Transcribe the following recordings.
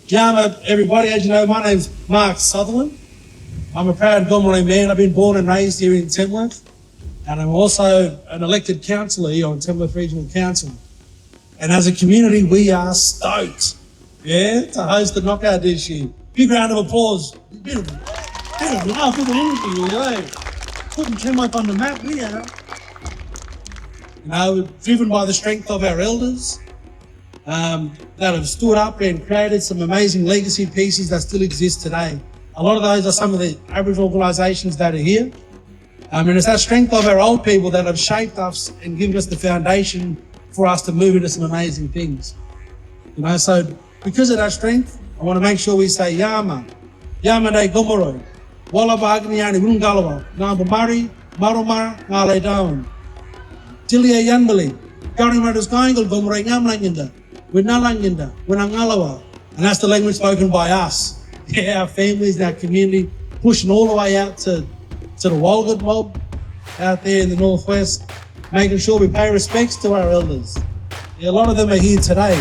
Yama, everybody, as you know, my name's Mark Sutherland. I'm a proud Gomeroi man. I've been born and raised here in Tamworth, and I'm also an elected councillor here on Tamworth Regional Council. And as a community, we are stoked, to host the knockout this year. Big round of applause. Bit of laugh with the energy, Putting Tamworth on the map, we are. Driven by the strength of our elders, that have stood up and created some amazing legacy pieces that still exist today. A lot of those are some of the Aboriginal organisations that are here. And it's that strength of our old people that have shaped us and given us the foundation for us to move into some amazing things. So because of that strength, I want to make sure we say Yama, Yama de Gomeroi, Walla Bagniani Wungalawa, Namba Mari, Maromara, Ngale Down, Tilia Yanbali, Garimadas Kaingal, Gomeroi Yamlanginda, Winalanginda, Winangalawa. And that's the language spoken by us. Our families, our community, pushing all the way out to the Walgett mob out there in the northwest, making sure we pay respects to our elders. A lot of them are here today.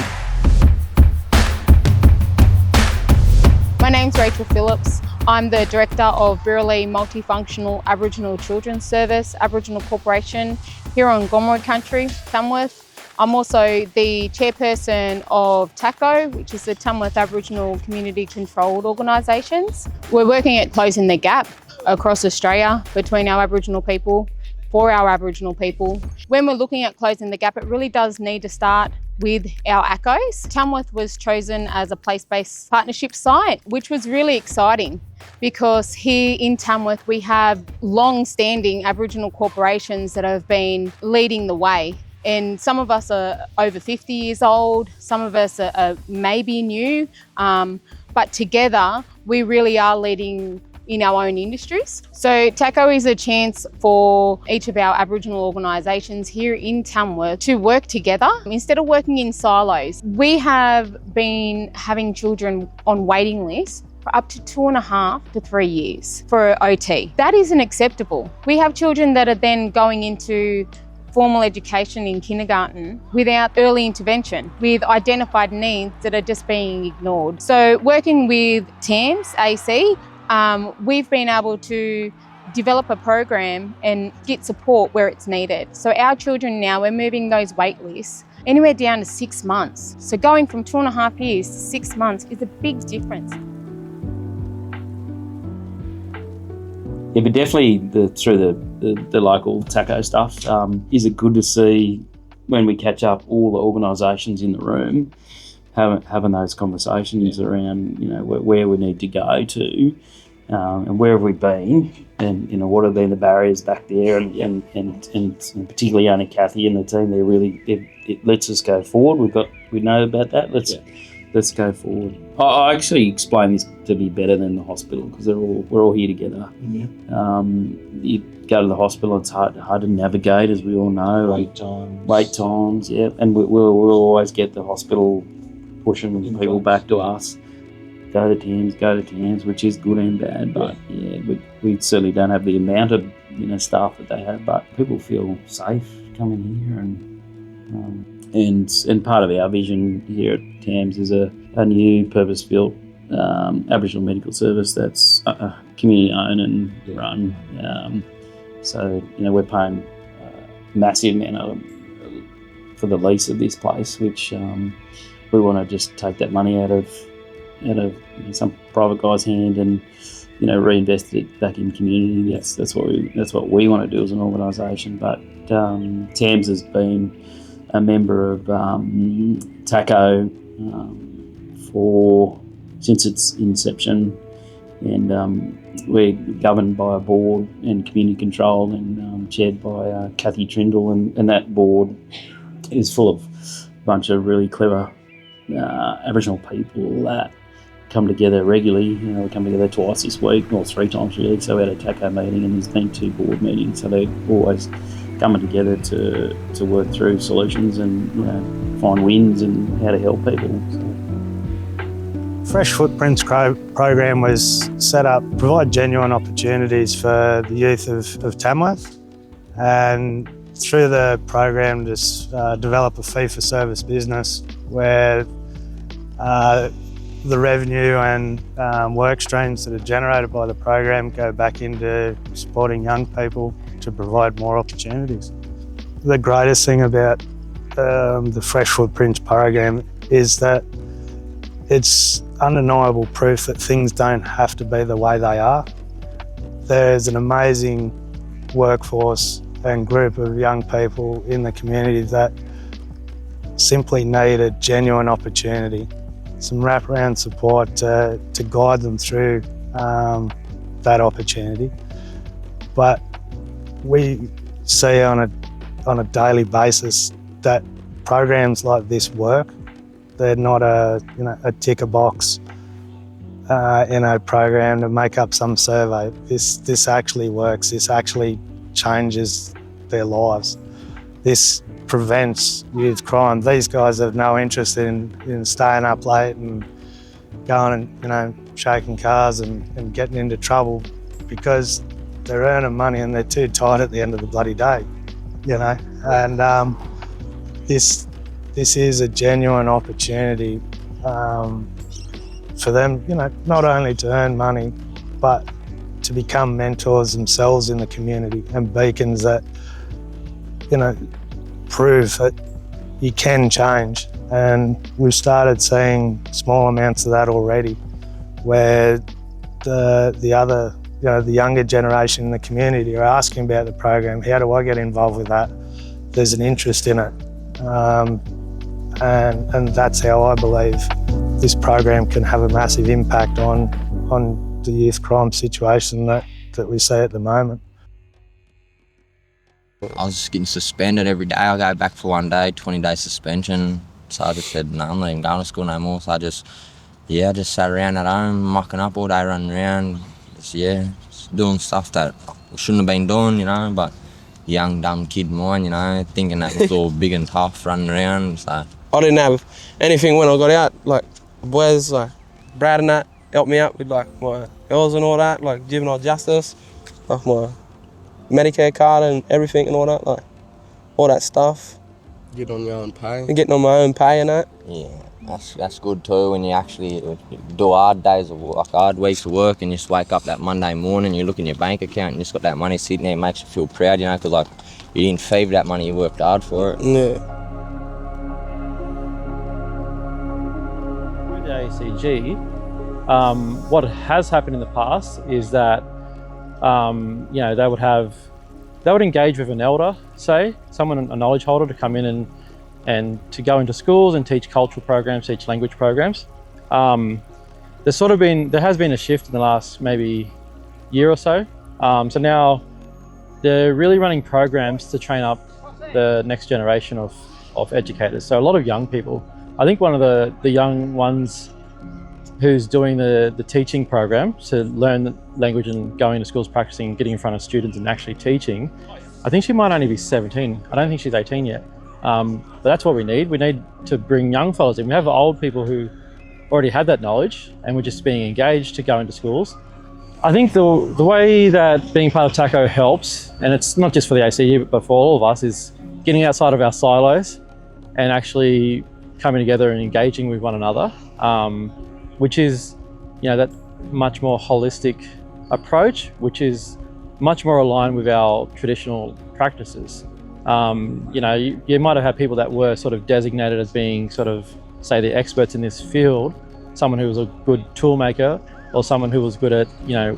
My name's Rachel Phillips. I'm the Director of Birrali Multifunctional Aboriginal Children's Service, Aboriginal Corporation here on Gomeroi Country, Tamworth. I'm also the Chairperson of TACCO, which is the Tamworth Aboriginal Community Controlled Organisations. We're working at closing the gap across Australia between our Aboriginal people, for our Aboriginal people. When we're looking at closing the gap, it really does need to start with our ACCOs. Tamworth was chosen as a place-based partnership site, which was really exciting because here in Tamworth we have long-standing Aboriginal corporations that have been leading the way. And some of us are over 50 years old, some of us are maybe new, but together we really are leading in our own industries. So TACCO is a chance for each of our Aboriginal organisations here in Tamworth to work together instead of working in silos. We have been having children on waiting lists for up to 2.5 to 3 years for OT. That isn't acceptable. We have children that are then going into formal education in kindergarten without early intervention, with identified needs that are just being ignored. So working with T.A.C.C.O, we've been able to develop a program and get support where it's needed. So our children now, we're moving those wait lists anywhere down to 6 months. So going from 2.5 years to 6 months is a big difference. Yeah, but definitely through the local TACCO stuff, is it good to see when we catch up all the organisations in the room having those conversations around, where we need to go to, and where have we been, and what have been the barriers back there, and particularly only Kathy and the team. They really it lets us go forward. We know about that. Let's go forward. I actually explain this to be better than the hospital because we're all here together. Mm-hmm. You go to the hospital, it's hard to navigate, as we all know. Wait times, yeah. And we'll always get the hospital pushing people back to us. Go to TAMS, which is good and bad. But we certainly don't have the amount of staff that they have. But people feel safe coming here, and part of our vision here at TAMS is a new purpose-built Aboriginal medical service that's community-owned and run. So we're paying a massive amount for the lease of this place, which we want to just take that money out of some private guy's hand and reinvest it back in community. That's what we want to do as an organisation. But TAMS has been a member of TACCO since its inception, and we're governed by a board and community controlled and chaired by Kathy Trindle, and that board is full of a bunch of really clever Aboriginal people that come together regularly. We come together twice this week, or 3 times really. So we had a TACCO meeting and there's been 2 board meetings. So they're always coming together to work through solutions and find wins and how to help people. So. Fresh Footprints program was set up to provide genuine opportunities for the youth of Tamworth, and through the program just develop a fee-for-service business where the revenue and work streams that are generated by the program go back into supporting young people to provide more opportunities. The greatest thing about the Fresh Footprints program is that it's undeniable proof that things don't have to be the way they are. There's an amazing workforce and group of young people in the community that simply need a genuine opportunity, some wraparound support to guide them through that opportunity. But we see on a daily basis that programs like this work. They're not a ticker box in a program to make up some survey. This actually works. This actually changes their lives. This prevents youth crime. These guys have no interest in staying up late and going and shaking cars and getting into trouble because they're earning money and they're too tired at the end of the bloody day, And this is a genuine opportunity for them, not only to earn money, but to become mentors themselves in the community and beacons that, prove that you can change. And we've started seeing small amounts of that already, where the younger generation in the community are asking about the program. How do I get involved with that? There's an interest in it. And that's how I believe this program can have a massive impact on the youth crime situation that we see at the moment. I was just getting suspended every day. I go back for 1 day, 20-day suspension. So I just said, no, I'm not even going to school no more. So I just sat around at home, mucking up all day, running around, just doing stuff that I shouldn't have been doing, but young, dumb kid mind, thinking that was all big and tough, running around, so. I didn't have anything when I got out, like, boys, like, Brad and that, helped me out with, like, my girls and all that, like, juvenile justice, like, my Medicare card and everything and all that, like, all that stuff. Get on your own pay. Getting on my own pay and that. Yeah, that's good too, when you actually do hard days of work, like hard weeks of work, and you just wake up that Monday morning, you look in your bank account and you just got that money sitting there. It makes you feel proud, because like you didn't thieve that money, you worked hard for it. Yeah. With the ACG, what has happened in the past is that they would engage with an elder, say, someone, a knowledge holder, to come in and to go into schools and teach cultural programs, teach language programs. There has been a shift in the last maybe year or so. So now they're really running programs to train up the next generation of educators. So a lot of young people. I think one of the young ones who's doing the teaching program to learn the language and going to schools, practicing, getting in front of students and actually teaching, I think she might only be 17. I don't think she's 18 yet. But that's what we need. We need to bring young fellas in. We have old people who already had that knowledge and we're just being engaged to go into schools. I think the way that being part of TACCO helps, and it's not just for the ACU but for all of us, is getting outside of our silos and actually coming together and engaging with one another, which is, that much more holistic approach, which is much more aligned with our traditional practices. You might have had people that were sort of designated as being sort of, say, the experts in this field, someone who was a good tool maker or someone who was good at,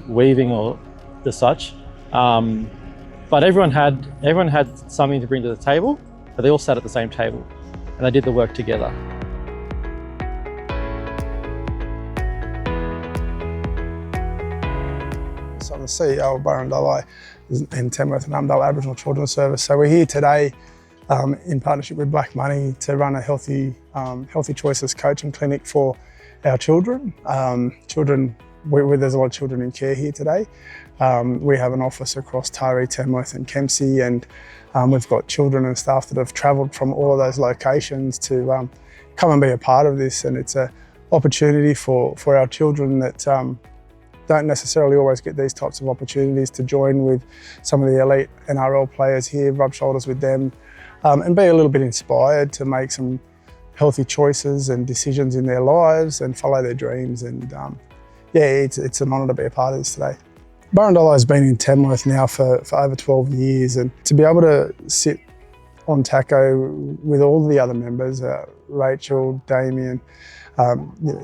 weaving or the such. But everyone had something to bring to the table, but they all sat at the same table and they did the work together. So I'm the CEO of Barandali in Tamworth and Armidale Aboriginal Children's Service. So we're here today in partnership with Black Money to run a healthy choices coaching clinic for our children. There's a lot of children in care here today. We have an office across Taree, Tamworth and Kempsey, and we've got children and staff that have travelled from all of those locations to come and be a part of this, and it's an opportunity for our children that don't necessarily always get these types of opportunities to join with some of the elite NRL players here, rub shoulders with them, and be a little bit inspired to make some healthy choices and decisions in their lives and follow their dreams. And it's an honour to be a part of this today. Barandalla has been in Tamworth now for over 12 years, and to be able to sit on TACCO with all the other members, Rachel, Damien,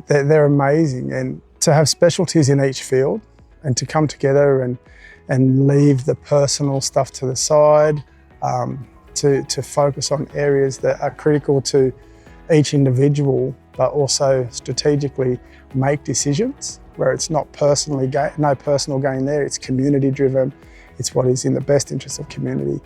they're amazing. And to have specialties in each field and to come together and leave the personal stuff to the side, to focus on areas that are critical to each individual, but also strategically make decisions where it's not no personal gain there, it's community driven, it's what is in the best interest of community.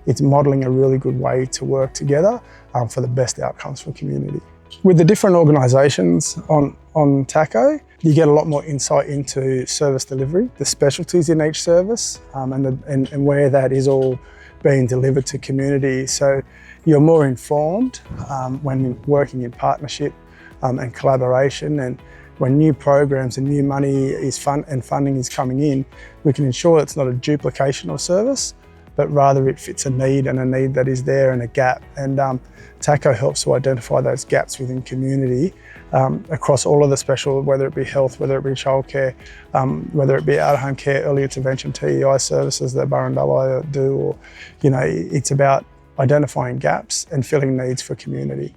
It's modelling a really good way to work together for the best outcomes for community. With the different organisations on TACCO, you get a lot more insight into service delivery, the specialties in each service, and where that is all being delivered to community. So you're more informed when working in partnership and collaboration, and when new programs and new money and funding is coming in, we can ensure it's not a duplication of service, but rather it fits a need that is there and a gap. And TACCO helps to identify those gaps within community across all of the special, whether it be health, whether it be childcare, whether it be out-of-home care, early intervention, TEI services that Barandalla do, or, it's about identifying gaps and filling needs for community.